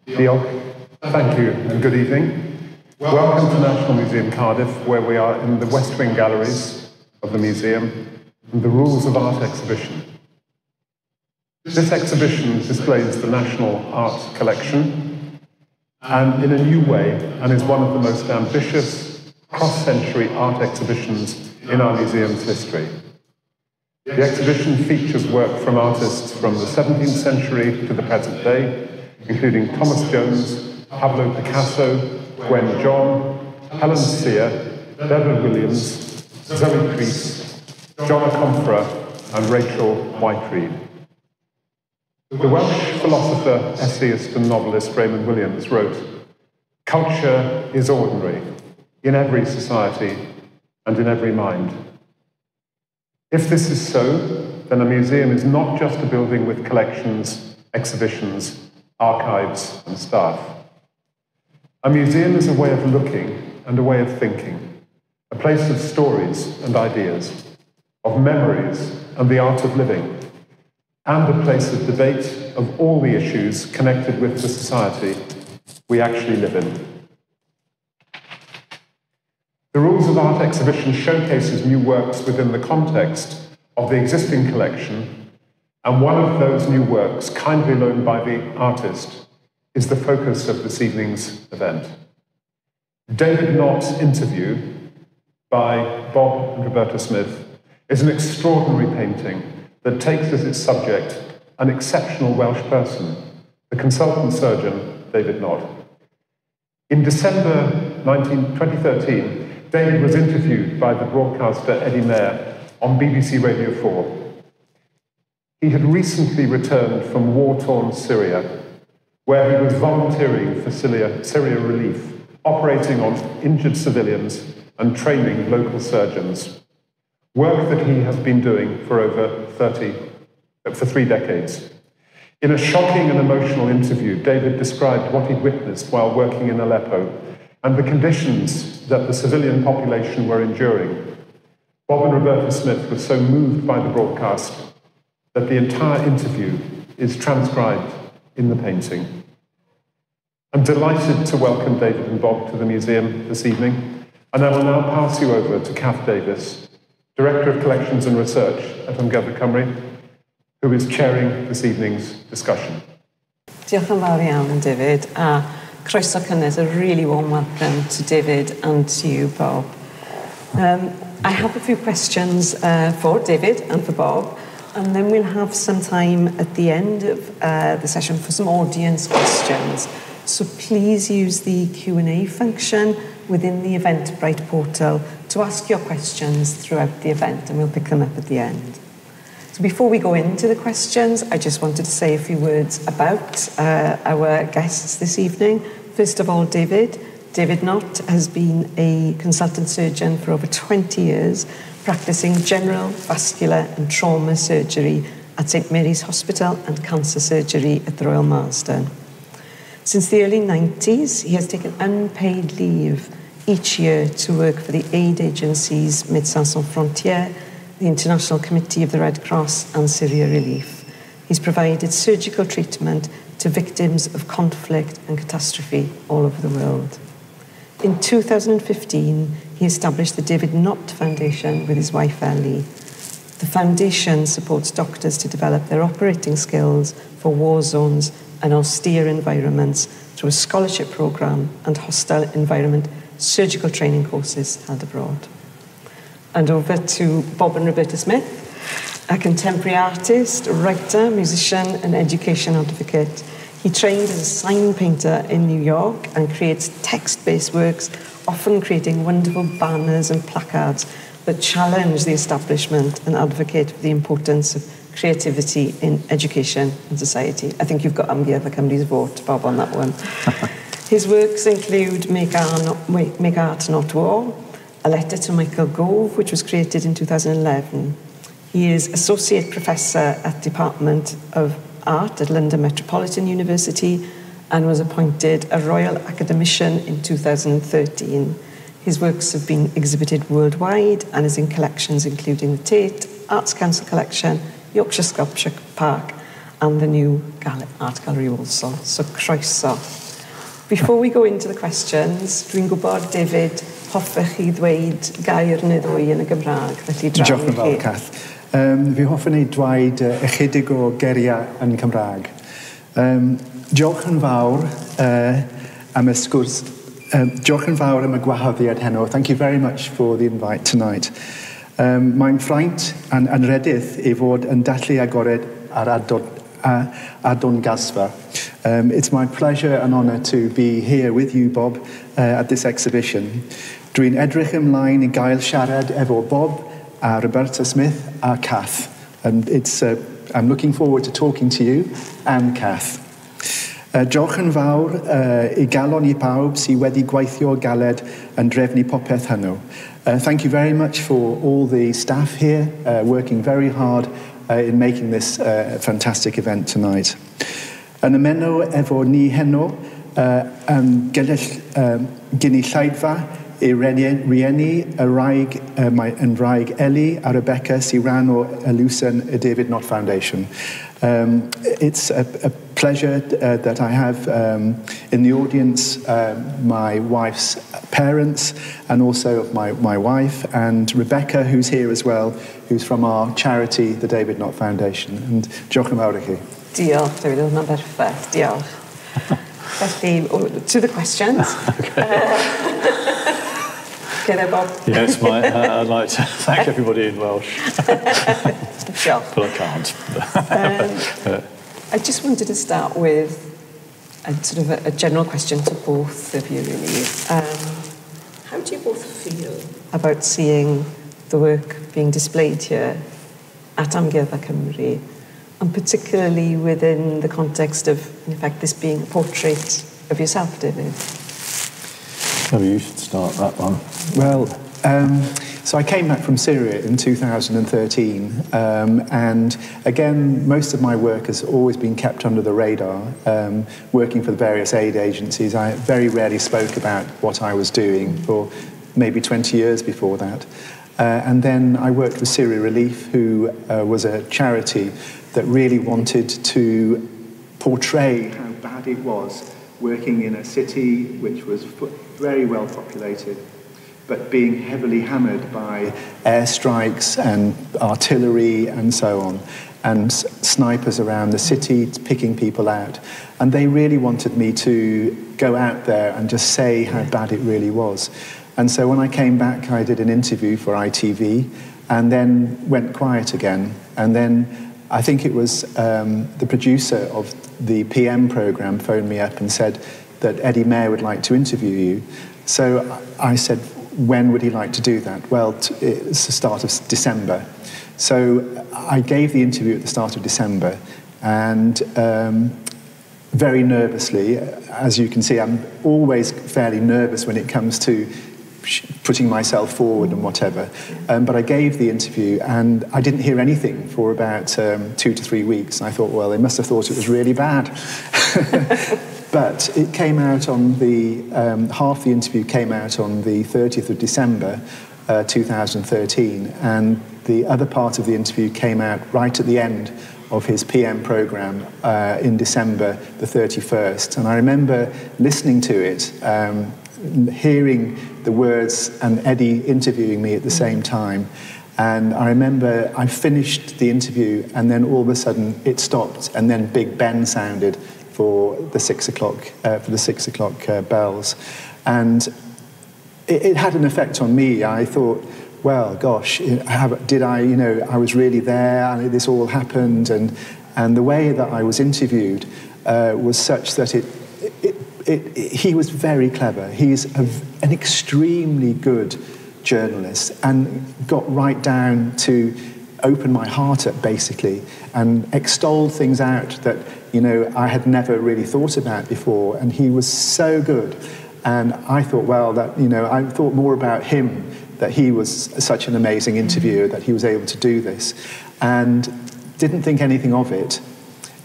Diolch. Thank you and good evening. Welcome to National Museum Cardiff, where we are in the West Wing galleries of the museum and the Rules of Art exhibition. This exhibition displays the National Art Collection and in a new way, and is one of the most ambitious cross-century art exhibitions in our museum's history. The exhibition features work from artists from the 17th century to the present day, including Thomas Jones, Pablo Picasso, Gwen John, Helen Sear, Beverly Williams, Zoe Crease, John Comfra, and Rachel Whiteread. The Welsh philosopher, essayist, and novelist Raymond Williams wrote, "Culture is ordinary in every society and in every mind." If this is so, then a museum is not just a building with collections, exhibitions, archives, and staff. A museum is a way of looking and a way of thinking, a place of stories and ideas, of memories and the art of living, and a place of debate of all the issues connected with the society we actually live in. The Rules of Art exhibition showcases new works within the context of the existing collection, and one of those new works, kindly loaned by the artist, is the focus of this evening's event. David Nott's interview by Bob Roberta Smith is an extraordinary painting that takes as its subject an exceptional Welsh person, the consultant surgeon David Nott. In December 2013, David was interviewed by the broadcaster Eddie Mair on BBC Radio 4. He had recently returned from war-torn Syria, where he was volunteering for Syria Relief, operating on injured civilians and training local surgeons, work that he has been doing for for 3 decades. In a shocking and emotional interview, David described what he'd witnessed while working in Aleppo and the conditions that the civilian population were enduring. Bob and Roberta Smith were so moved by the broadcast that the entire interview is transcribed in the painting. I'm delighted to welcome David and Bob to the museum this evening, and I will now pass you over to Kath Davies, Director of Collections and Research at Ymchwil Cymru, who is chairing this evening's discussion. Diolch yn fawr iawn, David, a croeso cynnes, a really warm welcome to David and to you, Bob. I have a few questions for David and for Bob, and then we'll have some time at the end of the session for some audience questions. So please use the Q&A function within the Eventbrite portal to ask your questions throughout the event, and we'll pick them up at the end. So before we go into the questions, I just wanted to say a few words about our guests this evening. First of all, David Nott has been a consultant surgeon for over 20 years, practicing general, vascular and trauma surgery at St Mary's Hospital and cancer surgery at the Royal Marsden. Since the early 90s, he has taken unpaid leave each year to work for the aid agencies Médecins Sans Frontières, the International Committee of the Red Cross and Syria Relief. He's provided surgical treatment to victims of conflict and catastrophe all over the world. In 2015, he established the David Nott Foundation with his wife Ellie. The foundation supports doctors to develop their operating skills for war zones and austere environments through a scholarship programme and hostile environment surgical training courses held abroad. And over to Bob and Roberta Smith, a contemporary artist, writer, musician and education advocate. He trained as a sign painter in New York and creates text-based works, often creating wonderful banners and placards that challenge the establishment and advocate for the importance of creativity in education and society. I think you've got Ymchwil Cymru's vote, Bob, on that one. His works include Make Art Not War, A Letter to Michael Gove, which was created in 2011. He is Associate Professor at Department of Art at London Metropolitan University and was appointed a Royal Academician in 2013. His works have been exhibited worldwide and is in collections including the Tate, Arts Council Collection, Yorkshire Sculpture Park and the new art gallery also. So croeso. Before we go into the questions, dwi'n gwybod, David, hoffech chi ddweud gair neu ddwy yn y Gymraeg, felly draw i chi. Diolch yn fawr, Kath. Fi hoffwn ei dweud ychydig o geriau yn Cymraeg. Diolch yn fawr am y sgwrs. Diolch yn fawr am y gwahoddiad heno. Thank you very much for the invite tonight. Mae'n ffraint a'n redydd i fod yn dallu agored ar arddangosfa. It's my pleasure and honour to be here with you, Bob, at this exhibition. Dwi'n edrych ymlaen I gael siarad efo Bob a Roberta Smith a Kath. And I'm looking forward to talking to you and Kath. Diolch yn fawr I galon I pawb sydd wedi gweithio galed yn drefnu popeth hwnnw. Thank you very much for all the staff here working very hard in making this fantastic event tonight. Yn ymenno efo ni heno yn gynulleidfa I rieni y wraig Ellie a Rebecca sy'n rhan o elusen y David Nott Foundation. It's a pleasure that I have in the audience my wife's parents and also of my wife and Rebecca, who's here as well, who's from our charity, the David Nott Foundation. And diolch yn fawr I chi. Diolch, David, hwnna'n berffaith. Diolch. Felly, to the questions. Okay, Bob. Yes, I'd like to thank everybody in Welsh. Sure. But I can't. I just wanted to start with a general question to both of you, really. How do you both feel about seeing the work being displayed here at Amgueddfa Cymru, and particularly within the context of, in fact, this being a portrait of yourself, David? Maybe you should start that one. Well, so I came back from Syria in 2013, and again, most of my work has always been kept under the radar, working for the various aid agencies. I very rarely spoke about what I was doing for maybe 20 years before that. And then I worked with Syria Relief, who was a charity that really wanted to portray how bad it was working in a city which was very well populated, but being heavily hammered by airstrikes and artillery and so on, and snipers around the city picking people out. And they really wanted me to go out there and just say how bad it really was. And so when I came back, I did an interview for ITV and then went quiet again. And then I think it was the producer of the PM programme phoned me up and said that Eddie Mair would like to interview you. So I said, when would he like to do that? Well, it's the start of December. So I gave the interview at the start of December, and very nervously, as you can see, I'm always fairly nervous when it comes to putting myself forward and whatever. But I gave the interview and I didn't hear anything for about 2 to 3 weeks. I thought, well, they must have thought it was really bad. But it came out on the, half the interview came out on the 30th of December 2013, and the other part of the interview came out right at the end of his PM programme in December the 31st. And I remember listening to it, hearing the words and Eddie interviewing me at the same time. And I remember I finished the interview and then all of a sudden it stopped and then Big Ben sounded for the 6 o'clock bells. And it had an effect on me. I thought, well, gosh, I was really there and this all happened. And the way that I was interviewed was such that he was very clever. He's an extremely good journalist and got right down to open my heart up, basically, and extolled things out that, I had never really thought about before. And he was so good. And I thought, well, I thought more about him, that he was such an amazing interviewer, that he was able to do this, and didn't think anything of it.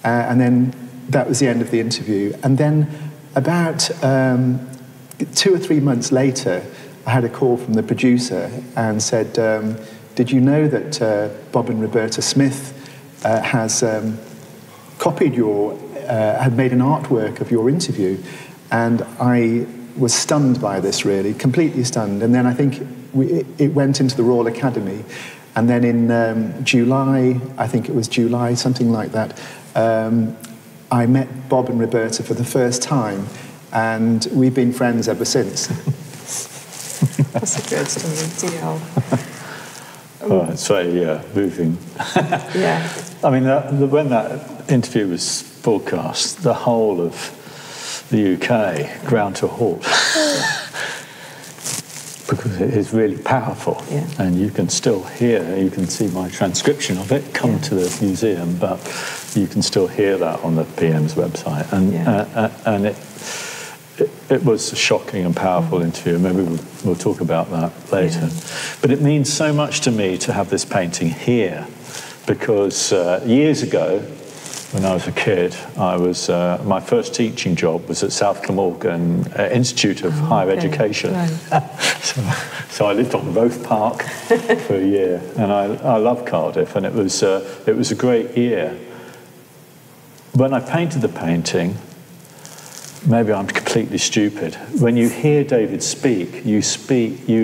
And then that was the end of the interview. And then about 2 or 3 months later, I had a call from the producer and said, did you know that Bob and Roberta Smith has copied had made an artwork of your interview, and I was stunned by this, really, completely stunned. And then I think it went into the Royal Academy, and then in July, I think it was July, something like that, I met Bob and Roberta for the first time, and we've been friends ever since. That's a great story, diolch. Oh, it's very moving. Yeah. I mean, when that interview was broadcast, the whole of the UK ground to a halt. Because it is really powerful. Yeah. And you can still hear, you can see my transcription of it come to the museum, but you can still hear that on the PM's website. And it was a shocking and powerful interview. Maybe we'll talk about that later. Yeah. But it means so much to me to have this painting here, because years ago, when I was a kid, my first teaching job was at South Glamorgan Institute of Higher Education. Right. so I lived on Roath Park for a year, and I love Cardiff, and it was a great year. When I painted the painting, maybe I'm completely stupid. When you hear David speak, you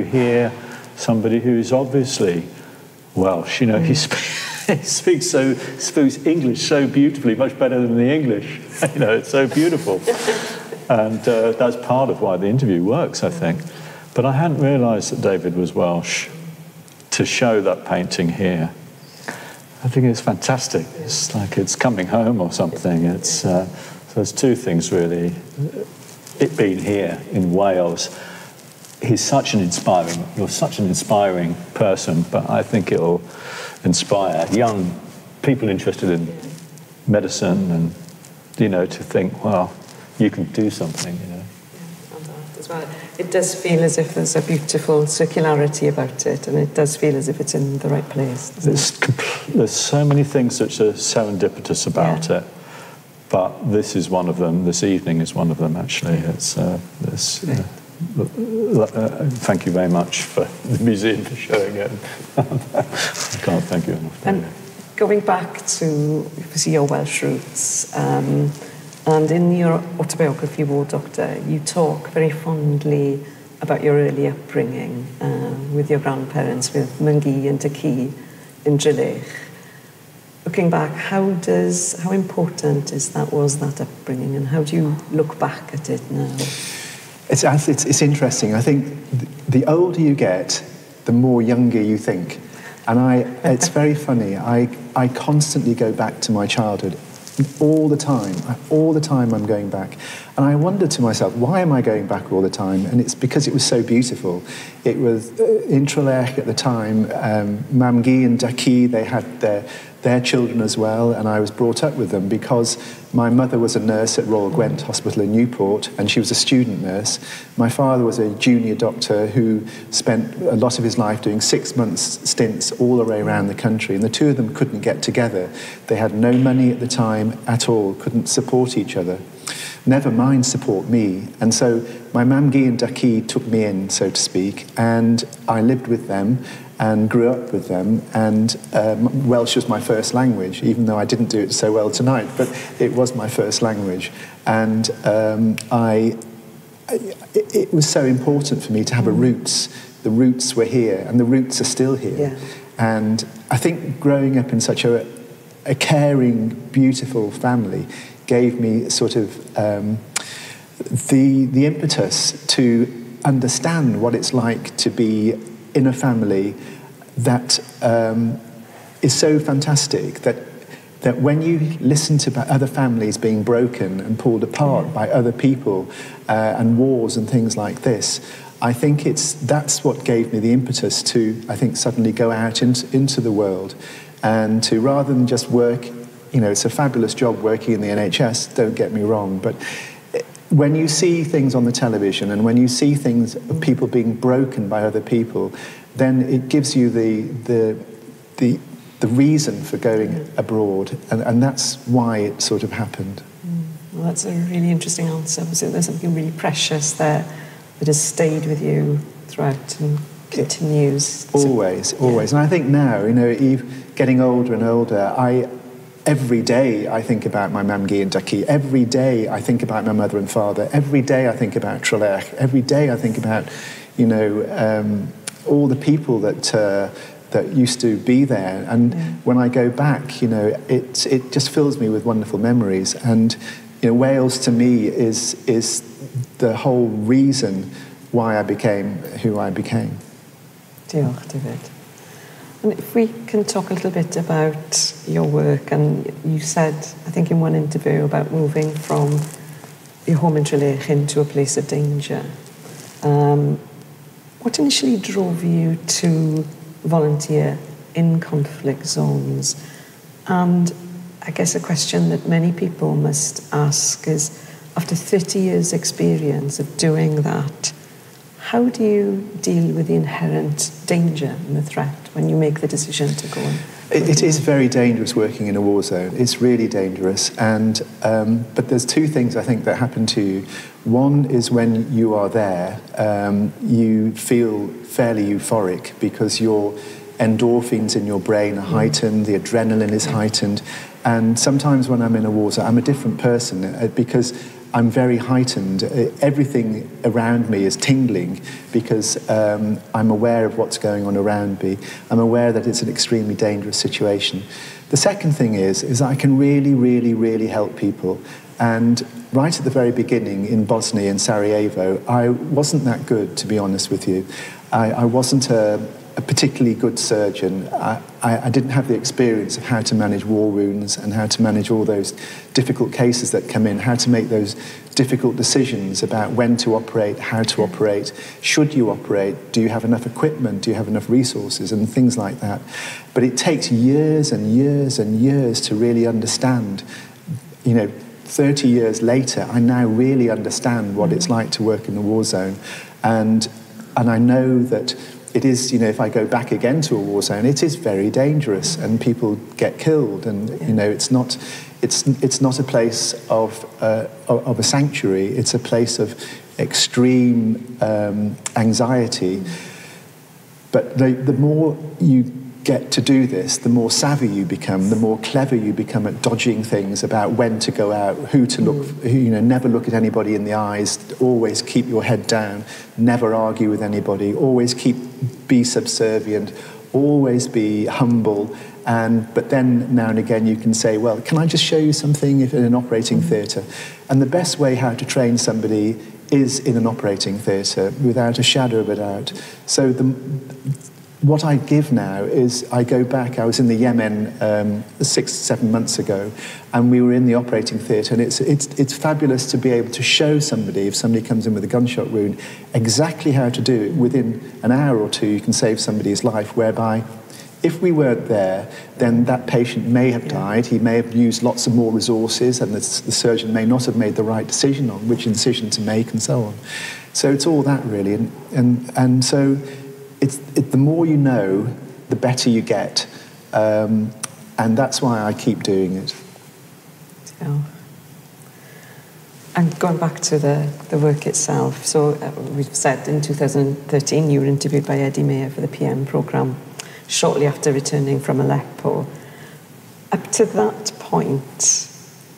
hear somebody who is obviously Welsh. You know, he speaks English so beautifully, much better than the English. You know, it's so beautiful. And that's part of why the interview works, I think. But I hadn't realised that David was Welsh to show that painting here. I think it's fantastic. It's like it's coming home or something. It's so there's two things really. It being here in Wales, you're such an inspiring person, but I think it'll inspire young people interested in medicine and, you know, to think, well, you can do something, you know. Yeah, and that as well. It does feel as if there's a beautiful circularity about it, and it does feel as if it's in the right place. There's so many things that are serendipitous about it, but this is one of them. This evening is one of them, actually. Thank you very much for the museum for showing it. I can't thank you enough. And going back to your Welsh roots, and in your autobiography, War Doctor, you talk very fondly about your early upbringing with your grandparents, with Myngi and Dyci in Drilych. Looking back, how important was that upbringing, and how do you look back at it now? It's interesting. I think the older you get, the more younger you think. And it's very funny. I constantly go back to my childhood all the time. All the time I'm going back. And I wonder to myself, why am I going back all the time? And it's because it was so beautiful. It was in Drilych at the time, Mamgi and Dyci, they had their children as well, and I was brought up with them because my mother was a nurse at Royal Gwent Hospital in Newport, and she was a student nurse. My father was a junior doctor who spent a lot of his life doing 6 months stints all the way around the country, and the two of them couldn't get together. They had no money at the time at all, couldn't support each other. Never mind support me. And so my Mamgi and Dyci took me in, so to speak, and I lived with them and grew up with them, and Welsh was my first language, even though I didn't do it so well tonight, but it was my first language. And it was so important for me to have a roots. The roots were here, and the roots are still here. Yeah. And I think growing up in such a caring, beautiful family gave me sort of the impetus to understand what it's like to be in a family that is so fantastic that when you listen to other families being broken and pulled apart by other people and wars and things like this, I think that's what gave me the impetus to, I think, suddenly go out into the world and to, rather than just work, you know, it's a fabulous job working in the NHS, don't get me wrong, but when you see things on the television and when you see things of people being broken by other people, then it gives you the reason for going abroad, and that's why it sort of happened. Well, that's a really interesting answer. So there's something really precious there that has stayed with you throughout and continues. Always. And I think now, you know, getting older and older, every day I think about my mam gi and ducky. Every day I think about my mother and father. Every day I think about Trelech. Every day I think about, you know, all the people that used to be there. And when I go back, you know, it just fills me with wonderful memories. And, you know, Wales to me is the whole reason why I became who I became. Diolch, David. And if we can talk a little bit about your work, and you said, I think in one interview, about moving from your home in Trelech into a place of danger. What initially drove you to volunteer in conflict zones? And I guess a question that many people must ask is, after 30 years' experience of doing that, how do you deal with the inherent danger and the threat when you make the decision to go in? It is very dangerous working in a war zone. It's really dangerous. And but there's two things I think that happen to you. One is when you are there, you feel fairly euphoric because your endorphins in your brain are heightened, the adrenaline is heightened. And sometimes when I'm in a war zone, I'm a different person because I'm very heightened. Everything around me is tingling because I'm aware of what's going on around me. I'm aware that it's an extremely dangerous situation. The second thing is I can really, really, really help people. And right at the very beginning in Bosnia and Sarajevo, I wasn't that good, to be honest with you. I wasn't a particularly good surgeon. I didn't have the experience of how to manage war wounds and how to manage all those difficult cases that come in, how to make those difficult decisions about when to operate, how to operate, should you operate, do you have enough equipment, do you have enough resources, and things like that. But it takes years and years and years to really understand. You know, 30 years later, I now really understand what it's like to work in the war zone. And I know that it is, you know, if I go back again to a war zone, it is very dangerous and people get killed. And, you know, it's not a place of a sanctuary. It's a place of extreme anxiety. But the more you get to do this, the more savvy you become, the more clever you become at dodging things about when to go out, who to look, you know, never look at anybody in the eyes, always keep your head down, never argue with anybody, always be subservient, always be humble. But then now and again you can say, well, can I just show you something in an operating theatre? And the best way how to train somebody is in an operating theatre, without a shadow of a doubt. So what I give now is I go back. I was in the Yemen 6-7 months ago, and we were in the operating theatre, and it's fabulous to be able to show somebody, if somebody comes in with a gunshot wound, exactly how to do it. Within an hour or two, you can save somebody's life, whereby if we weren't there, then that patient may have died, he may have used lots of more resources, and the surgeon may not have made the right decision on which incision to make, and so on. So it's all that, really. And so the more you know, the better you get. And that's why I keep doing it. Yeah. And going back to the work itself, so we've said in 2013 you were interviewed by Eddie Mair for the PM programme shortly after returning from Aleppo. Up to that point,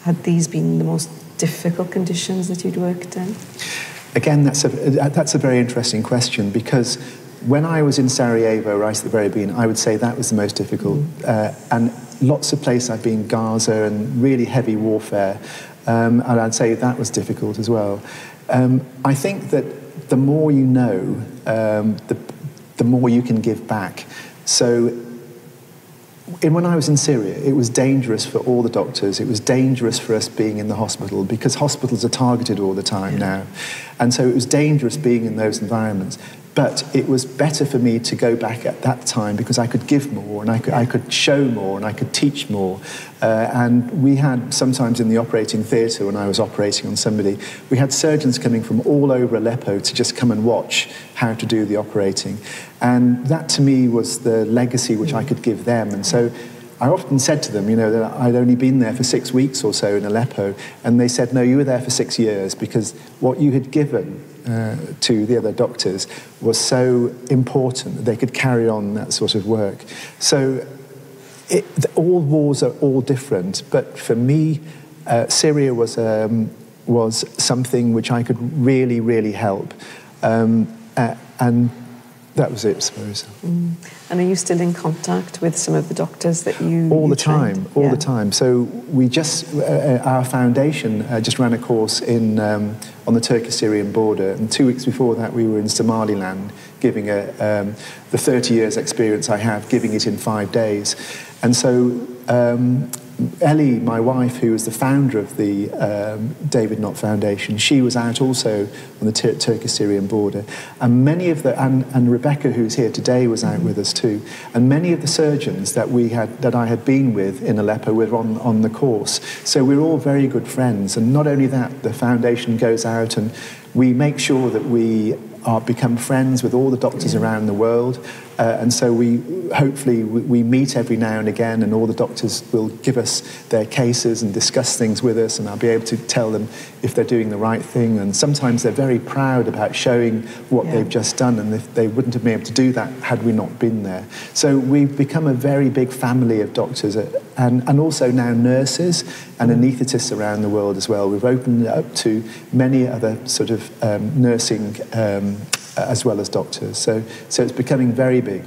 had these been the most difficult conditions that you'd worked in? Again, that's a very interesting question, because when I was in Sarajevo right at the very beginning, I would say that was the most difficult. And lots of places I've been, Gaza and really heavy warfare, and I'd say that was difficult as well. I think that the more you know, the more you can give back. So when I was in Syria, it was dangerous for all the doctors. It was dangerous for us being in the hospital, because hospitals are targeted all the time now. And so it was dangerous being in those environments. But it was better for me to go back at that time, because I could give more, and I could show more, and I could teach more. And we had, sometimes in the operating theatre, when I was operating on somebody, we had surgeons coming from all over Aleppo to just come and watch how to do the operating. And that, to me, was the legacy which I could give them. And so I often said to them, you know, that I'd only been there for 6 weeks or so in Aleppo, and they said, no, you were there for 6 years, because what you had given to the other doctors was so important that they could carry on that sort of work. So all wars are all different, but for me, Syria was something which I could really, really help. And that was it, I suppose. And are you still in contact with some of the doctors that you all the trained? time, all the time. So we just, our foundation just ran a course on the Turkish-Syrian border, and 2 weeks before that we were in Somaliland, giving the 30 years experience I have, giving it in 5 days. And so Ellie, my wife, who was the founder of the David Nott Foundation, she was out also on the Turkish-Syrian border. And many of and Rebecca, who's here today, was out with us too. And many of the surgeons that I had been with in Aleppo were on the course. So we're all very good friends. And not only that, the foundation goes out and we make sure that we become friends with all the doctors around the world. And so hopefully we meet every now and again, and all the doctors will give us their cases and discuss things with us, and I'll be able to tell them if they're doing the right thing. And sometimes they're very proud about showing what they've just done, and they wouldn't have been able to do that had we not been there. So we've become a very big family of doctors, and also now nurses and anaesthetists around the world as well. We've opened it up to many other sort of nursing as well as doctors. So it's becoming very big.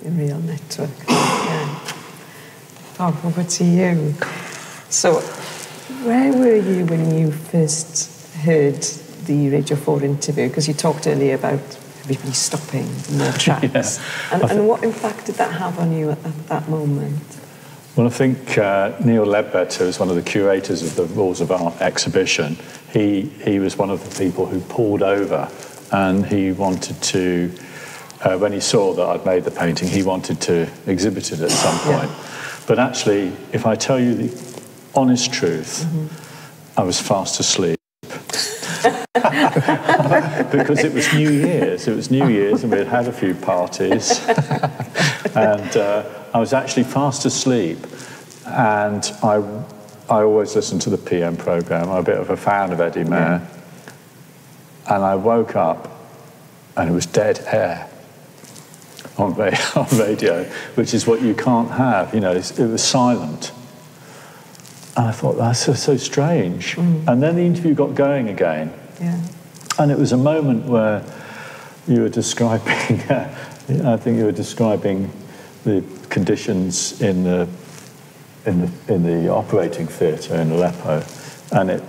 A real network. Yeah. Bob, over to you. So, where were you when you first heard the Radio 4 interview? Because you talked earlier about everybody stopping in their tracks. And what impact did that have on you at that moment? Well, I think Neil Ledbetter is one of the curators of the Rules of Art exhibition. He was one of the people who pulled over, and he wanted to, when he saw that I'd made the painting, he wanted to exhibit it at some point. But actually, if I tell you the honest truth, I was fast asleep. Because it was New Year's. It was New Year's, and we had a few parties. And I was actually fast asleep. And I always listen to the PM programme. I'm a bit of a fan of Eddie Mair. And I woke up, and it was dead air on radio, which is what you can't have. You know, it was silent. And I thought, that's so strange. And then the interview got going again. Yeah. And it was a moment where you were describing, I think you were describing the conditions in the operating theatre in Aleppo, and it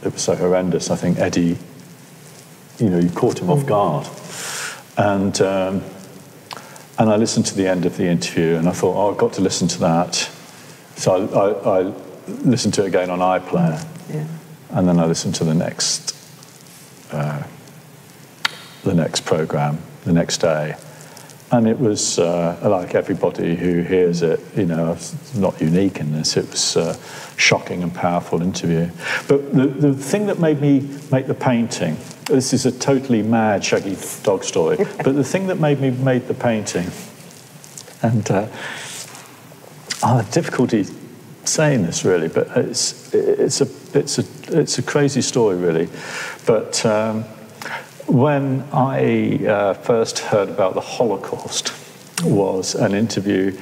was so horrendous. I think Eddie, you caught him off guard, and I listened to the end of the interview, and I thought, I've got to listen to that. So I listened to it again on iPlayer, and then I listened to the next programme the next day. And it was, like everybody who hears it, it's not unique in this. It was a shocking and powerful interview. But the thing that made me make the painting, this is a totally mad, shaggy dog story, but the thing that made me make the painting, and I have difficulty saying this really, but it's a crazy story really. But when I first heard about the Holocaust, was an interview.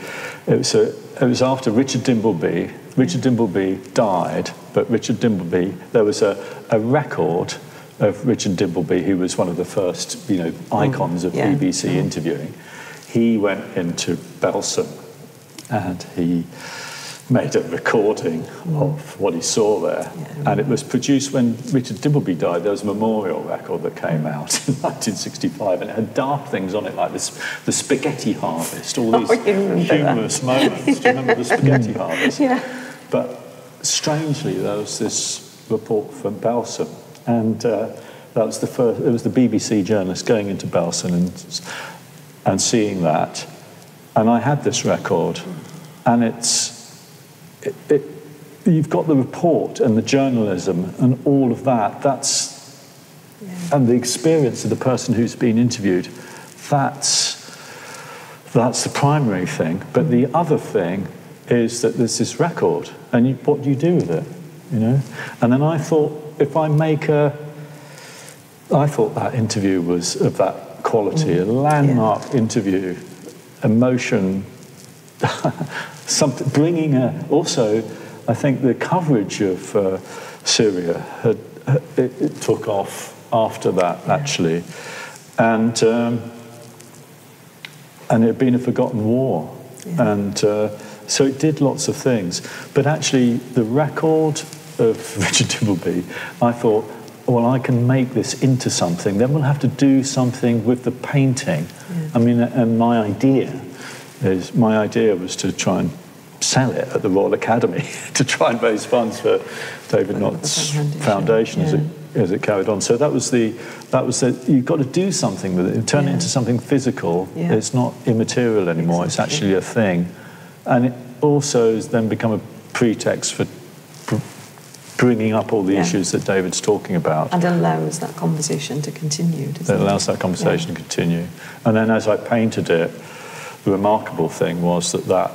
It was after Richard Dimbleby. Richard Dimbleby died, but Richard Dimbleby, there was a record of Richard Dimbleby, who was one of the first, icons of BBC interviewing. He went into Belsen, and he made a recording of what he saw there. And it was produced when Richard Dimbleby died. There was a memorial record that came out in 1965, and it had daft things on it, like the spaghetti harvest, all these humorous moments. Do you remember the spaghetti harvest? Yeah. But strangely, there was this report from Belsen, and that was the first. It was the BBC journalist going into Belsen and seeing that. And I had this record, and you've got the report and the journalism and all of that. And the experience of the person who's been interviewed. That's the primary thing. But the other thing is that there's this record, and what do you do with it? And then I thought, I thought that interview was of that quality, a landmark interview, emotion. bringing also, I think the coverage of Syria it took off after that, actually, and it had been a forgotten war, and so it did lots of things. But actually, the record of Richard Dibbleby, I thought, well, I can make this into something. Then we'll have to do something with the painting. I mean, and my idea was to try and sell it at the Royal Academy to try and raise funds for David Nott's foundation as it carried on. So that was you've got to do something with it, turn it into something physical. It's not immaterial anymore. It's actually a thing, and it also has then become a pretext for bringing up all the issues that David's talking about. And allows that conversation to continue, doesn't it? It allows that conversation to continue. And then as I painted it, the remarkable thing was that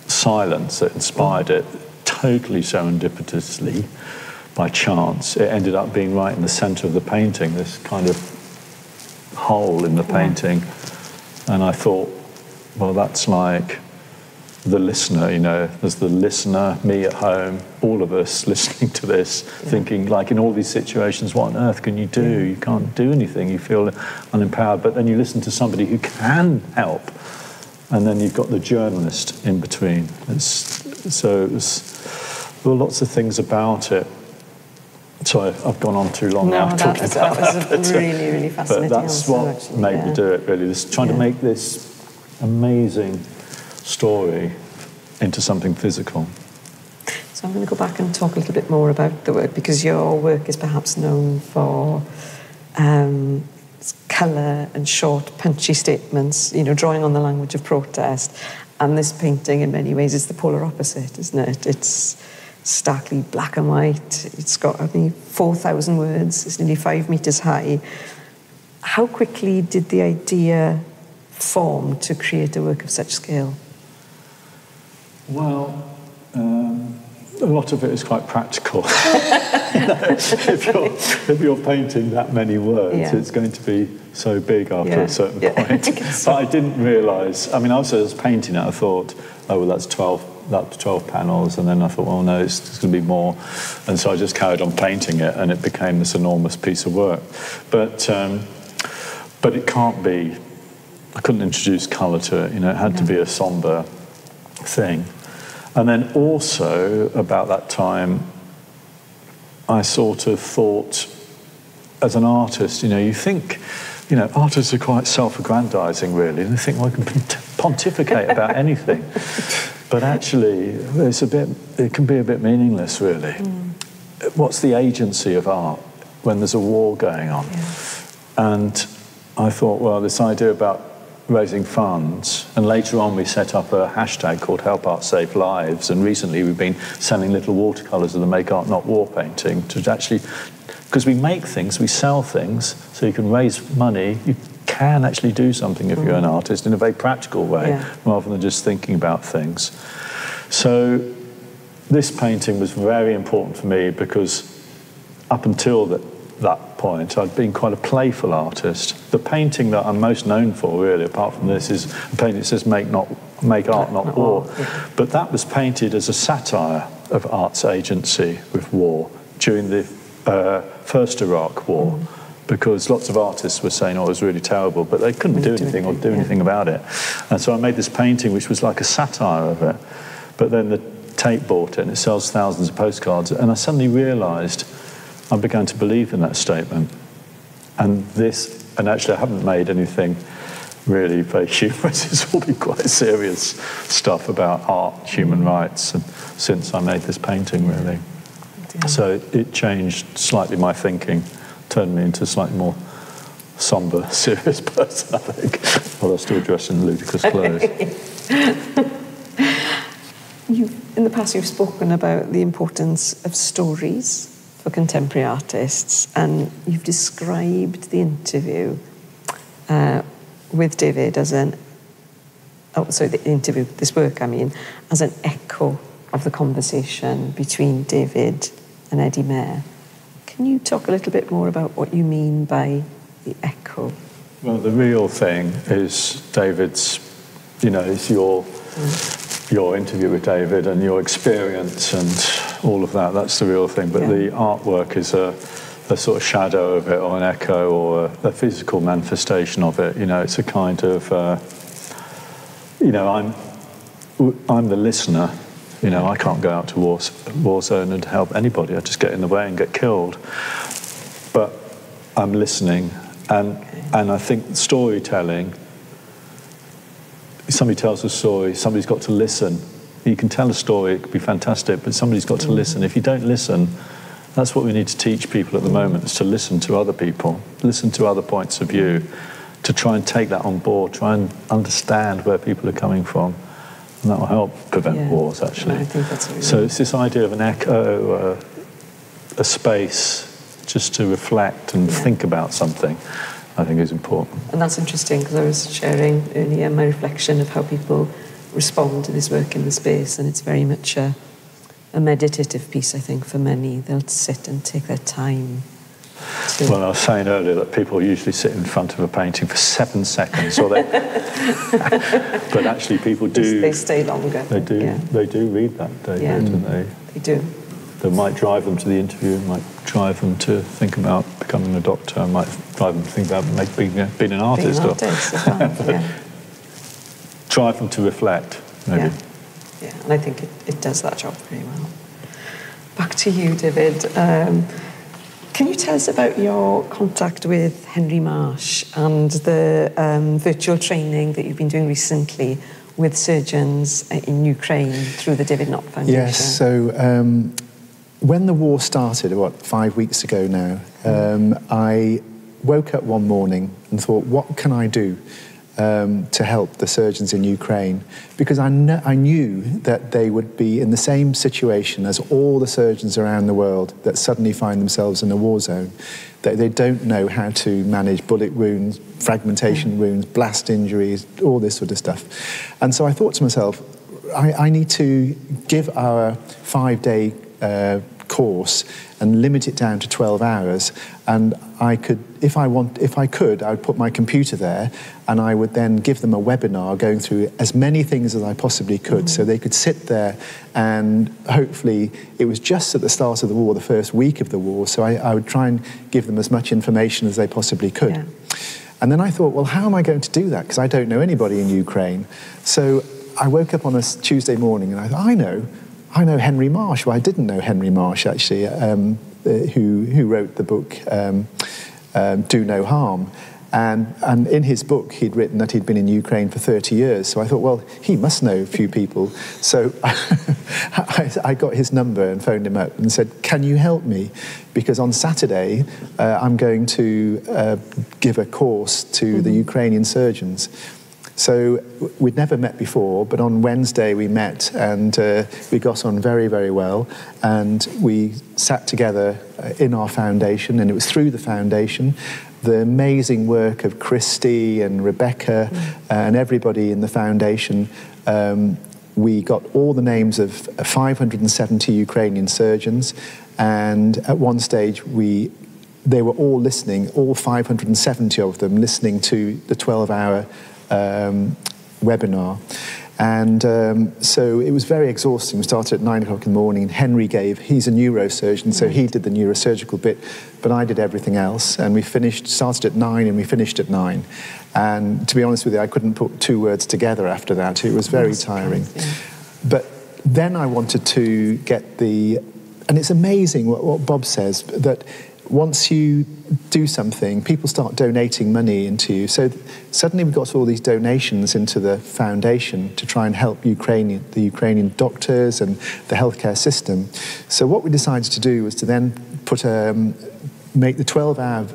silence that inspired it, totally serendipitously, by chance, it ended up being right in the centre of the painting, this kind of hole in the painting. And I thought, well, that's like the listener, you know, there's the listener, me at home, all of us listening to this, thinking, like, in all these situations, what on earth can you do? You can't do anything, you feel unempowered, but then you listen to somebody who can help, and then you've got the journalist in between. There were lots of things about it. Sorry, I've gone on too long now talking about that. That was a really, really fascinating But that's answer, what made me do it, really, this, trying to make this amazing story into something physical. So I'm going to go back and talk a little bit more about the work, because your work is perhaps known for colour and short, punchy statements, you know, drawing on the language of protest. And this painting, in many ways, is the polar opposite, isn't it? It's starkly black and white. It's got, I think, 4,000 words. It's nearly 5 metres high. How quickly did the idea form to create a work of such scale? Well, a lot of it is quite practical. If you're painting that many words, it's going to be so big after a certain point. But I didn't realise, I mean, I was painting it, I thought, oh, well, that's 12 panels, and then I thought, well, no, it's going to be more. And so I just carried on painting it, and it became this enormous piece of work. But it can't be, I couldn't introduce colour to it, you know, it had to be a sombre thing. And then also, about that time, I sort of thought, as an artist, you know, you think, you know, artists are quite self-aggrandizing, really, and they think, well, I can pontificate about anything. But actually, it can be a bit meaningless, really. What's the agency of art when there's a war going on? And I thought, well, this idea about raising funds, and later on we set up a hashtag called Help Art Save Lives, and recently we've been selling little watercolours of the Make Art Not War painting to actually, because we make things, we sell things, so you can raise money, you can actually do something if you're an artist in a very practical way, rather than just thinking about things. So this painting was very important for me, because up until that point, I'd been quite a playful artist. The painting that I'm most known for, really, apart from this, is a painting that says Make Art Not War. But that was painted as a satire of art's agency with war during the first Iraq War, because lots of artists were saying, oh, it was really terrible, but they couldn't do anything or do anything about it. And so I made this painting which was like a satire of it. But then the Tate bought it, and it sells thousands of postcards, and I suddenly realised I began to believe in that statement. And actually I haven't made anything really very humorous. It's all been quite serious stuff about art, human rights, and since I made this painting, really. So it changed slightly my thinking, turned me into a slightly more sombre, serious person, I think, although still dressed in ludicrous clothes. In the past, you've spoken about the importance of stories for contemporary artists, and you've described the interview with David as this work, as an echo of the conversation between David and Eddie Mair. Can you talk a little bit more about what you mean by the echo? Well, the real thing is David's, you know, is your your interview with David and your experience and all of that. That's the real thing. But the artwork is a sort of shadow of it, or an echo, or a physical manifestation of it. You know, it's a kind of, you know, I'm the listener. You know, I can't go out to war zone and help anybody. I just get in the way and get killed. But I'm listening, and I think storytelling. Somebody tells a story, somebody's got to listen. You can tell a story, it could be fantastic, but somebody's got to listen. If you don't listen, that's what we need to teach people at the moment, is to listen to other people, listen to other points of view, to try and take that on board, try and understand where people are coming from. And that will help prevent wars, actually. I think that's really so it's this idea of an echo, a space, just to reflect and think about something, I think is important. And that's interesting, because I was sharing earlier my reflection of how people respond to this work in the space, and it's very much a meditative piece, I think, for many. They'll sit and take their time. Well, I was saying earlier that people usually sit in front of a painting for 7 seconds, or they... but actually people do... They stay longer. They do. They do read that, David, and they do. That might drive them to the interview, might drive them to think about becoming a doctor, might drive them to think about being an artist. Drive them to reflect, maybe. Yeah, and I think it does that job very well. Back to you, David. Can you tell us about your contact with Henry Marsh and the virtual training that you've been doing recently with surgeons in Ukraine through the David Nott Foundation? Yes, so when the war started, 5 weeks ago now, I woke up one morning and thought, what can I do to help the surgeons in Ukraine? Because I knew that they would be in the same situation as all the surgeons around the world that suddenly find themselves in a war zone. That they don't know how to manage bullet wounds, fragmentation wounds, blast injuries, all this sort of stuff. And so I thought to myself, I need to give our 5-day course and limit it down to 12 hours, and I could, if I could, I would put my computer there, and I would then give them a webinar going through as many things as I possibly could, so they could sit there, and hopefully it was just at the start of the war, the first week of the war, so I would try and give them as much information as they possibly could. Yeah. And then I thought, well, how am I going to do that? Because I don't know anybody in Ukraine. So I woke up on a Tuesday morning and I thought, I know Henry Marsh. Well, I didn't know Henry Marsh, actually, who wrote the book Do No Harm. And in his book, he'd written that he'd been in Ukraine for 30 years. So I thought, well, he must know a few people. So I got his number and phoned him up and said, can you help me? Because on Saturday, I'm going to give a course to the Ukrainian surgeons. So we'd never met before, but on Wednesday we met, and we got on very, very well, and we sat together in our foundation, and it was through the foundation, the amazing work of Christy and Rebecca and everybody in the foundation. We got all the names of 570 Ukrainian surgeons, and at one stage they were all listening, all 570 of them listening to the 12-hour webinar. And so it was very exhausting. We started at 9 o'clock in the morning. Henry he's a neurosurgeon, so he did the neurosurgical bit, but I did everything else. And we started at 9 and we finished at 9. And to be honest with you, I couldn't put 2 words together after that. It was very tiring. But then I wanted to get and it's amazing what Bob says, that once you do something, people start donating money into you. So suddenly we got all these donations into the foundation to try and help the Ukrainian doctors and the healthcare system. So what we decided to do was to then make the 12-hour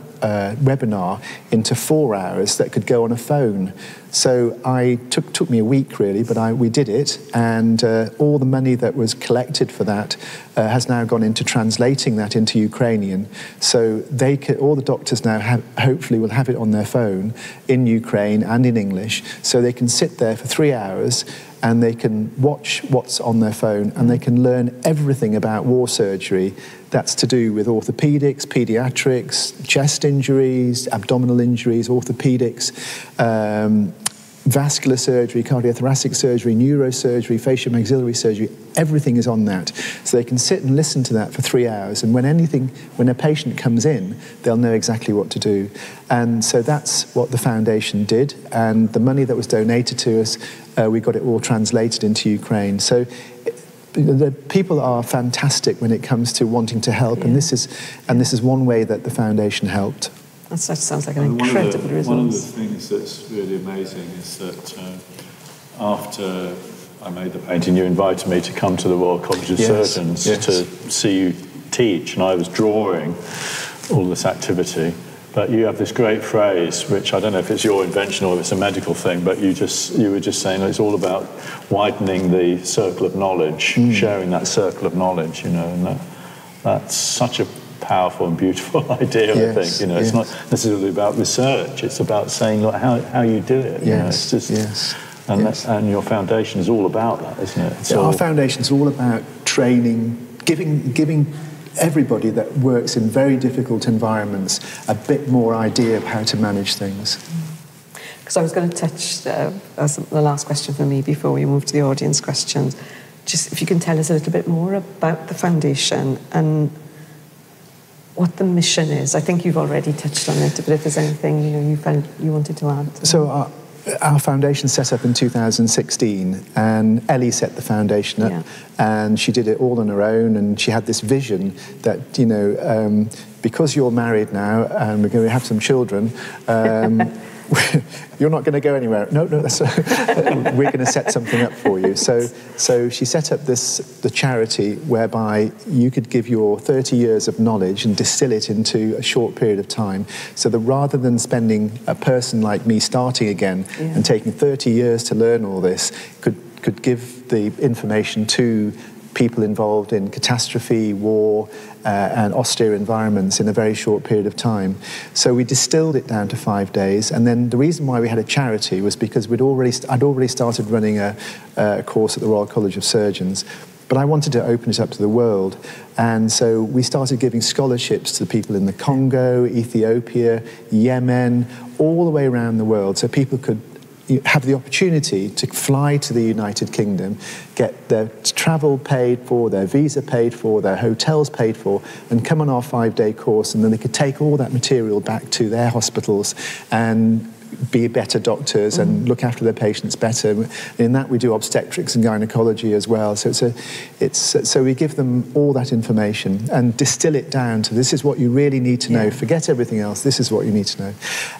webinar into 4 hours that could go on a phone. So took me a week really, but we did it, and all the money that was collected for that has now gone into translating that into Ukrainian. So all the doctors now hopefully will have it on their phone in Ukraine and in English, so they can sit there for 3 hours and they can watch what's on their phone, and they can learn everything about war surgery that's to do with orthopedics, pediatrics, chest injuries, abdominal injuries, orthopedics, vascular surgery, cardiothoracic surgery, neurosurgery, facial-maxillary surgery, everything is on that. So they can sit and listen to that for 3 hours, and when a patient comes in, they'll know exactly what to do. And so that's what the foundation did, and the money that was donated to us, we got it all translated into Ukraine. So the people are fantastic when it comes to wanting to help, and this is one way that the foundation helped. That sounds like an incredible resource. One of the things that's really amazing is that after I made the painting, you invited me to come to the Royal College of Surgeons to see you teach, and I was drawing all this activity. But you have this great phrase, which I don't know if it's your invention or if it's a medical thing, but you were just saying that it's all about widening the circle of knowledge, sharing that circle of knowledge, and that's such a powerful and beautiful idea, I think. It's not necessarily about research, it's about saying, look, how you do it. It's just, and your foundation is all about that, isn't it? Our foundation is all about training, giving everybody that works in very difficult environments a bit more idea of how to manage things. Because I was going to touch, as the last question for me before we move to the audience questions, just if you can tell us a little bit more about the foundation and what the mission is. I think you've already touched on it, but if there's anything you felt you wanted to add. So our foundation set up in 2016, and Ellie set the foundation up, and she did it all on her own, and she had this vision that, because you're married now and we're going to have some children, you're not going to go anywhere. No, we're going to set something up for you. So she set up the charity whereby you could give your 30 years of knowledge and distill it into a short period of time. So that rather than spending a person like me starting again and taking 30 years to learn all this, could give the information to people involved in catastrophe, war, and austere environments in a very short period of time. So we distilled it down to 5 days, and then the reason why we had a charity was because I'd already started running a course at the Royal College of Surgeons, but I wanted to open it up to the world, and so we started giving scholarships to the people in the Congo, Ethiopia, Yemen, all the way around the world, so people could have the opportunity to fly to the United Kingdom, get their travel paid for, their visa paid for, their hotels paid for, and come on our 5-day course, and then they could take all that material back to their hospitals and be better doctors and look after their patients better. In that we do obstetrics and gynecology as well. So so we give them all that information and distill it down to this is what you really need to know. Forget everything else. This is what you need to know.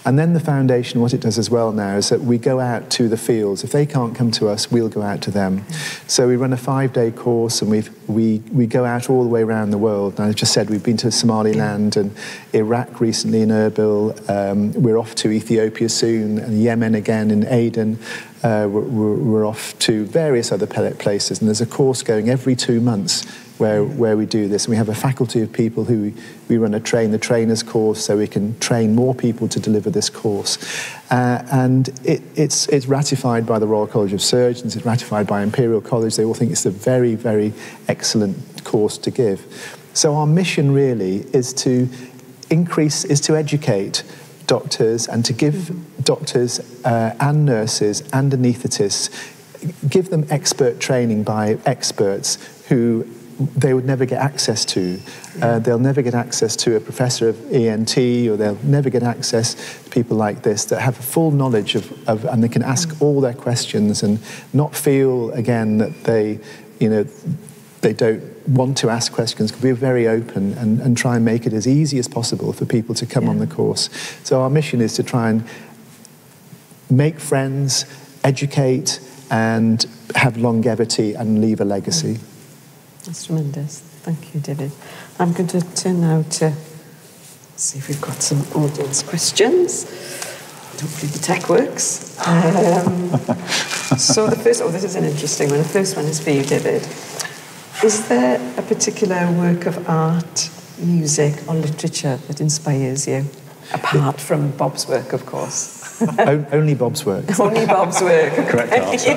And then the foundation, what it does as well now is that we go out to the fields. If they can't come to us, we'll go out to them. So we run a 5-day course, and we go out all the way around the world. And I just said we've been to Somaliland and Iraq recently in Erbil. We're off to Ethiopia soon, and Yemen again in Aden. We're off to various other places, and there's a course going every 2 months where we do this. And we have a faculty of people who we run the trainers course, so we can train more people to deliver this course. And it's ratified by the Royal College of Surgeons, it's ratified by Imperial College. They all think it's a very, very excellent course to give. So our mission really is to educate doctors and to give doctors and nurses and anaesthetists, give them expert training by experts who they would never get access to. They'll never get access to a professor of ENT, or they'll never get access to people like this that have full knowledge of and they can ask all their questions and not feel again that they don't want to ask questions. We're very open and try and make it as easy as possible for people to come on the course. So our mission is to try and make friends, educate, and have longevity and leave a legacy. That's tremendous. Thank you, David. I'm going to turn now to see if we've got some audience questions. Hopefully the tech works. So the first, this is an interesting one. The first one is for you, David. Is there a particular work of art, music, or literature that inspires you? Apart from Bob's work, of course. Only Bob's work. Only Bob's work. Correct answer.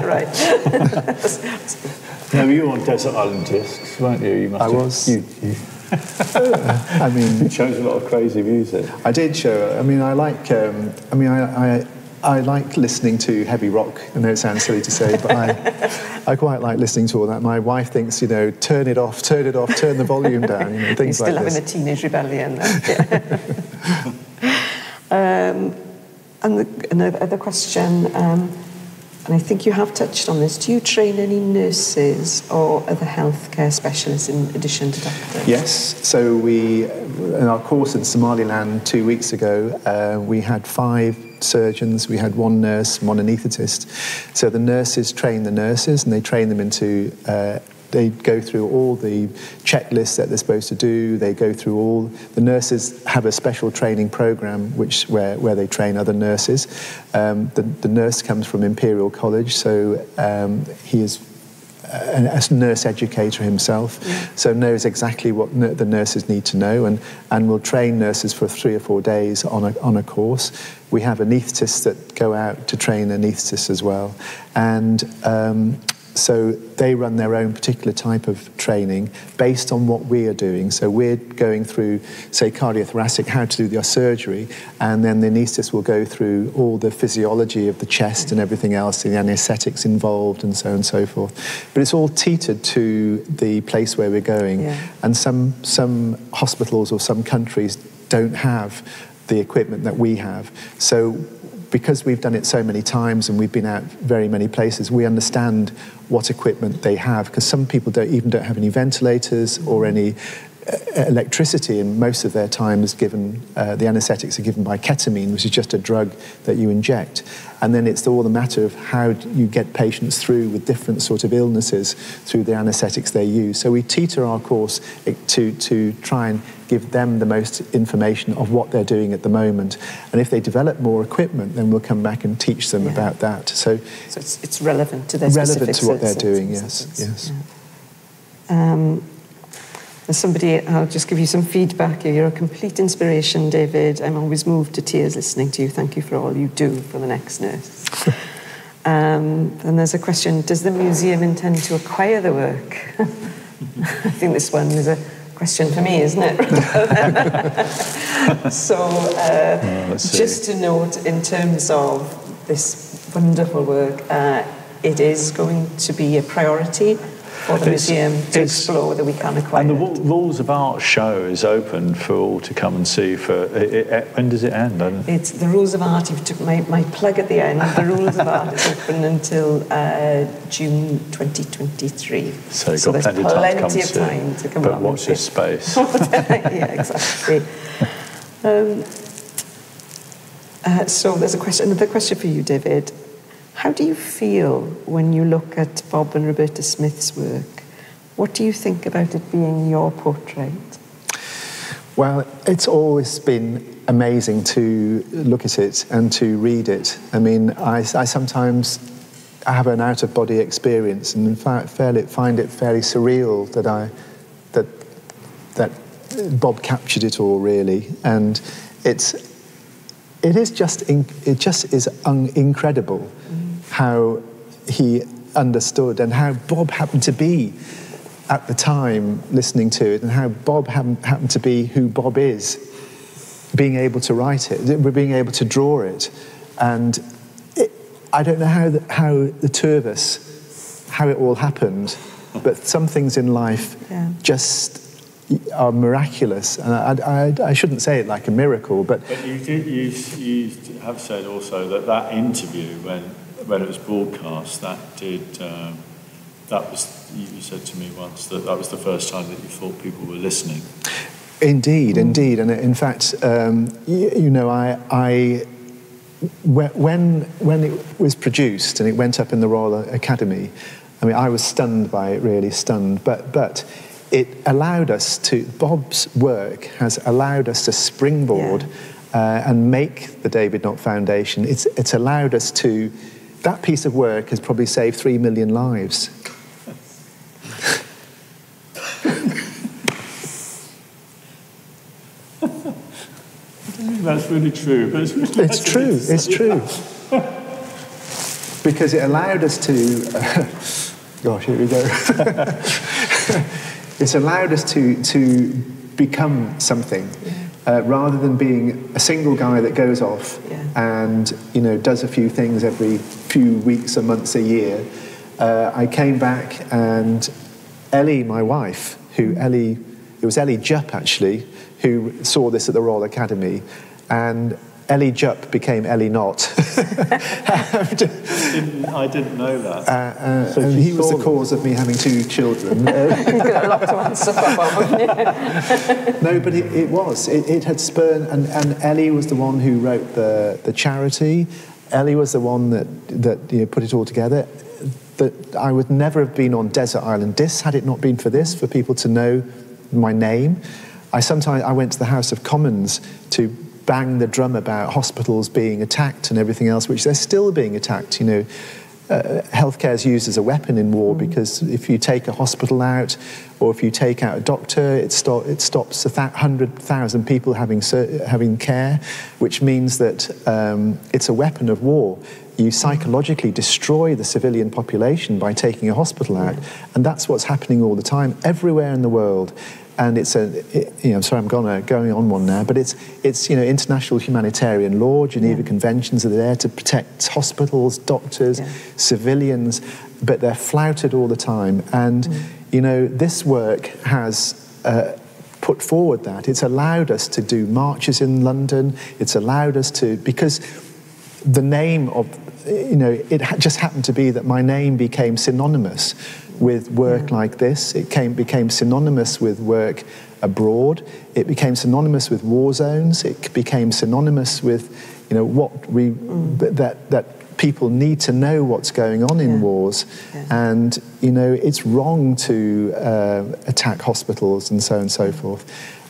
Right. No, you were on Desert Island Discs, weren't you? You must I was. I mean, you chose a lot of crazy music. I did show. I mean, I like. I like listening to heavy rock. I know it sounds silly to say, but I quite like listening to all that. My wife thinks, you know, turn it off, turn the volume down, you know, things like this. You're still having a teenage rebellion then. And another question, and I think you have touched on this, do you train any nurses or other healthcare specialists in addition to doctors? Yes, so in our course in Somaliland 2 weeks ago, we had 5 surgeons, we had 1 nurse, 1 anaesthetist. So the nurses train the nurses, and they train them into, they go through all the checklists that they're supposed to do. They go through the nurses have a special training program where they train other nurses. The nurse comes from Imperial College, so he is a nurse educator himself, so knows exactly what the nurses need to know, and will train nurses for 3 or 4 days on a course. We have anaesthetists that go out to train anaesthetists as well, and so they run their own particular type of training based on what we are doing. So we're going through, say, cardiothoracic, how to do the surgery, and then the anaesthetist will go through all the physiology of the chest and everything else, the anaesthetics involved and so on and so forth. But it's all teetered to the place where we're going. And some hospitals or some countries don't have the equipment that we have. So because we've done it so many times and we've been out very many places, we understand what equipment they have, because some people don't have any ventilators or any electricity, and most of their time is given, the anaesthetics are given by ketamine, which is just a drug that you inject. And then it's all the matter of how you get patients through with different sort of illnesses through the anaesthetics they use. So we teeter our course to try and give them the most information of what they're doing at the moment. And if they develop more equipment, then we'll come back and teach them about that. So it's relevant to their specific relevant to what they're doing, yes. There's somebody, I'll just give you some feedback here. You're a complete inspiration, David. I'm always moved to tears listening to you. Thank you for all you do for the next nurse. And there's a question, does the museum intend to acquire the work? I think this one is a question for me, isn't it? So, just to note, in terms of this wonderful work, it is going to be a priority for the museum to explore whether we can acquire and the it. Rules of Art show is open for all to come and see. When does it end? It's the Rules of Art. You took my plug at the end. The Rules of Art is open until June 2023. So you've got there's plenty of time to come along. But watch your space. Yeah, exactly. So there's another question for you, David. How do you feel when you look at Bob and Roberta Smith's work? What do you think about it being your portrait? Well, it's always been amazing to look at it and to read it. I mean, I sometimes have an out-of-body experience, and in fact find it fairly surreal that Bob captured it all, really. And it just is incredible how he understood, and how Bob happened to be at the time listening to it, and how Bob happened to be who Bob is, being able to write it, being able to draw it. And I don't know how the two of us, how it all happened, but some things in life just are miraculous. And I shouldn't say it like a miracle, but you have said also that interview when it was broadcast, you said to me once that was the first time that you thought people were listening. Indeed, and in fact, when it was produced and it went up in the Royal Academy, I mean, I was stunned by it, really stunned, but it allowed us to, Bob's work has allowed us to springboard and make the David Nott Foundation. It's allowed us to, that piece of work has probably saved 3 million lives. That's really true. But it's true. It's true. Because it allowed us to. Gosh, here we go. It's allowed us to become something, rather than being a single guy that goes off and, you know, does a few things every few weeks or months a year, I came back, and Ellie, my wife, it was Ellie Jupp actually, who saw this at the Royal Academy, and Ellie Jupp became Eddie Nott. I didn't know that. And he was the cause of me having 2 children. You've got a lot to answer for, haven't you? No, but it had spurned, and Ellie was the one who wrote the charity. Ellie was the one that you know, put it all together. That I would never have been on Desert Island Discs had it not been for this, for people to know my name. I went to the House of Commons to bang the drum about hospitals being attacked and everything else, which they're still being attacked. You know, healthcare is used as a weapon in war, because if you take a hospital out, or if you take out a doctor, it stops 100,000 people having care, which means that it's a weapon of war. You psychologically destroy the civilian population by taking a hospital out, and that's what's happening all the time, everywhere in the world. And I'm sorry, I'm going on one now, but it's you know, international humanitarian law, Geneva Conventions are there to protect hospitals, doctors, civilians, but they're flouted all the time. And you know, this work has put forward that. It's allowed us to do marches in London. It's allowed us to, because the name of, you know, it just happened to be that my name became synonymous with work like this. It became synonymous with work abroad. It became synonymous with war zones. It became synonymous with, you know, that people need to know what's going on in wars. And, you know, it's wrong to attack hospitals and so on and so forth.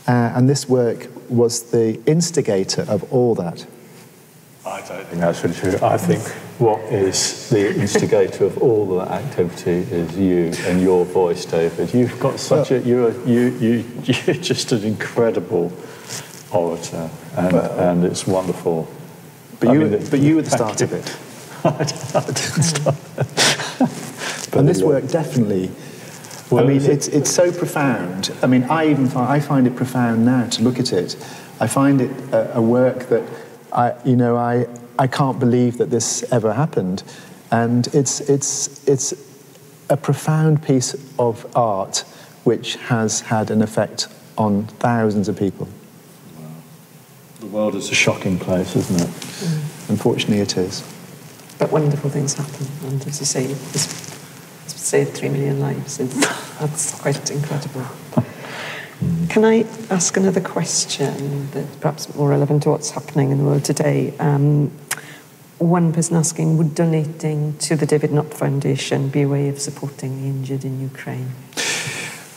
And this work was the instigator of all that. I don't think that's really true. I think what is the instigator of all that activity is you and your voice, David. You've got such you're just an incredible orator, and it's wonderful. But you were the start of it. I didn't start it. And this work definitely. Well, I mean, it's so profound. I mean, I find it profound now to look at it. I find it a work that I can't believe that this ever happened, and it's a profound piece of art which has had an effect on thousands of people. Wow. The world is a shocking place, isn't it? Unfortunately, it is. But wonderful things happen, and as you say, it's saved 3 million lives. That's quite incredible. Can I ask another question that's perhaps more relevant to what's happening in the world today? One person asking, would donating to the David Nott Foundation be a way of supporting the injured in Ukraine?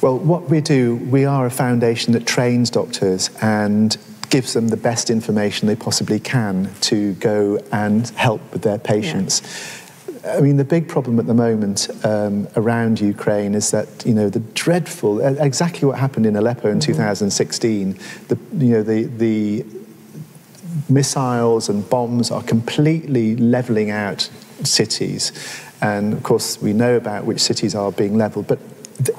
Well, what we do, we are a foundation that trains doctors and gives them the best information they possibly can to go and help with their patients. I mean, the big problem at the moment around Ukraine is that, you know, the dreadful, exactly what happened in Aleppo in 2016, the missiles and bombs are completely levelling out cities. And, of course, we know about which cities are being levelled. But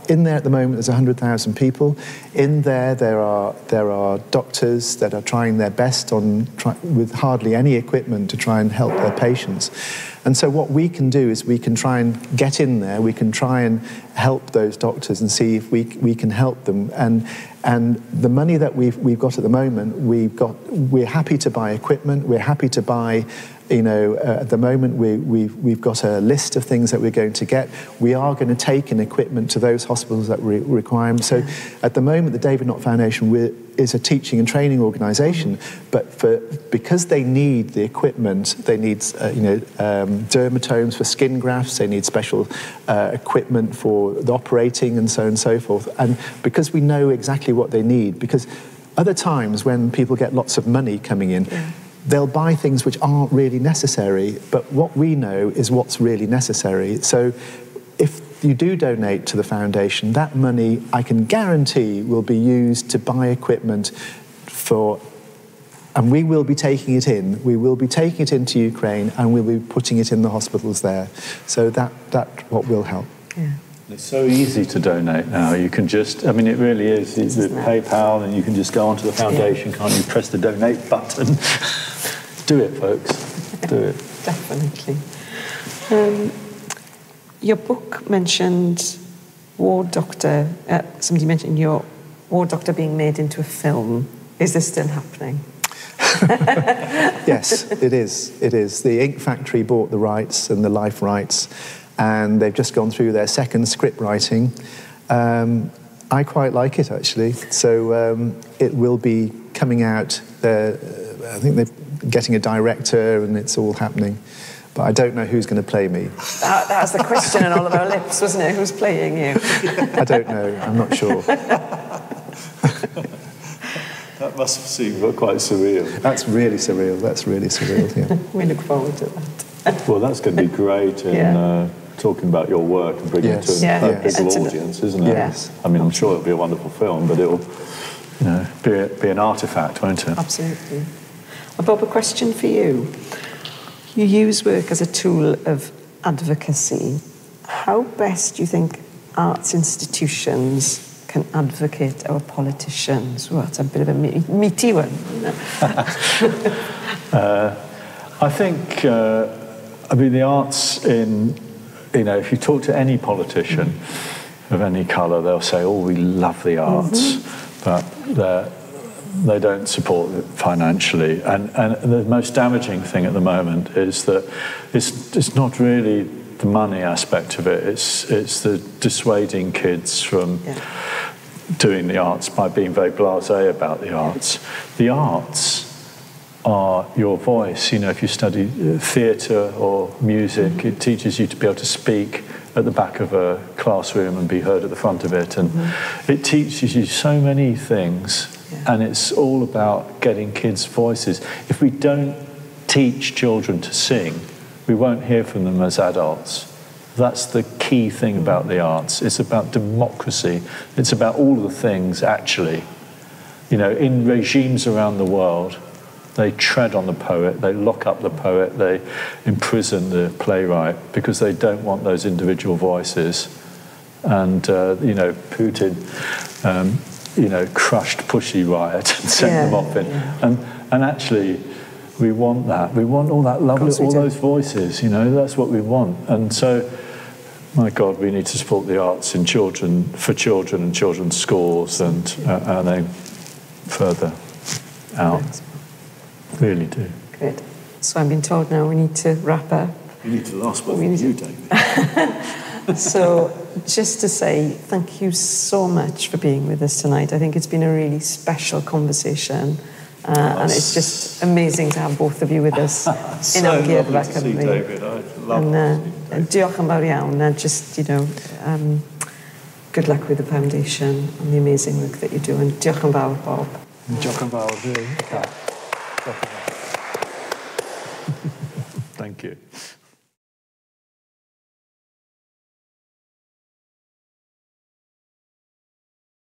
in there at the moment, there's 100,000 people. In there are doctors that are trying their best with hardly any equipment to try and help their patients. And so what we can do is we can try and get in there, we can try and help those doctors and see if we can help them. And the money that we've got at the moment, we're happy to buy equipment, we're happy to buy, you know, at the moment we've got a list of things that we're going to get. We are going to take in equipment to those hospitals that require them. So at the moment, the David Nott Foundation is a teaching and training organisation, but because they need the equipment, they need dermatomes for skin grafts, they need special equipment for the operating and so on and so forth. And because we know exactly what they need, because other times when people get lots of money coming in, they'll buy things which aren't really necessary, but what we know is what's really necessary. So if you do donate to the foundation, that money, I can guarantee, will be used to buy equipment and we will be taking it in. We will be taking it into Ukraine, and we'll be putting it in the hospitals there. So that what will help. Yeah. It's so easy to donate now. You can just, I mean, it really is. It's with PayPal, and you can just go onto the foundation, can't you? Press the donate button. Do it, folks. Do it. Definitely. Your book mentioned Ward Doctor. Somebody mentioned your Ward Doctor being made into a film. Is this still happening? Yes, it is. It is. The Ink Factory bought the rights and the life rights, and they've just gone through their second script writing. I quite like it, actually. So it will be coming out. I think they're getting a director, and it's all happening. But I don't know who's going to play me. That was the question on all of our lips, wasn't it? Who's playing you? I don't know. I'm not sure. That must seem quite surreal. That's really surreal. That's really surreal, yeah. We look forward to that. Well, that's going to be great in talking about your work and bringing it to a bigger audience, isn't it? Yes. I mean, I'm sure it'll be a wonderful film, but it'll be an artefact, won't it? Absolutely. Well, Bob, a question for you. You use work as a tool of advocacy. How best do you think arts institutions can advocate our politicians? Well, it's a bit of a meaty one. I think, I mean, the arts if you talk to any politician of any colour, they'll say, oh, we love the arts, but they don't support it financially. And the most damaging thing at the moment is that it's not really the money aspect of it, it's the dissuading kids from doing the arts by being very blasé about the arts. The arts are your voice. You know, if you study theatre or music, it teaches you to be able to speak at the back of a classroom and be heard at the front of it. And it teaches you so many things, and it's all about getting kids' voices. If we don't teach children to sing, we won't hear from them as adults. That's the key thing about the arts. It's about democracy. It's about all the things, actually. You know, in regimes around the world, they tread on the poet, they lock up the poet, they imprison the playwright because they don't want those individual voices. And, Putin, crushed Pussy Riot and sent them off in. And actually, we want that. We want all that lovely, all those voices, that's what we want. And so, my God, we need to support the arts in for children and children's schools and then further out. Really do. Good. So I'm being told now we need to wrap up. You need the last word from you, David. So just to say thank you so much for being with us tonight. I think it's been a really special conversation. And it's just amazing to have both of you with us in our gearfa Cymru. David. I love and diolch yn fawr iawn, and just, good luck with the foundation and the amazing work that you do. And diolch yn fawr, Bob. Diolch yn fawr, really. Thank you.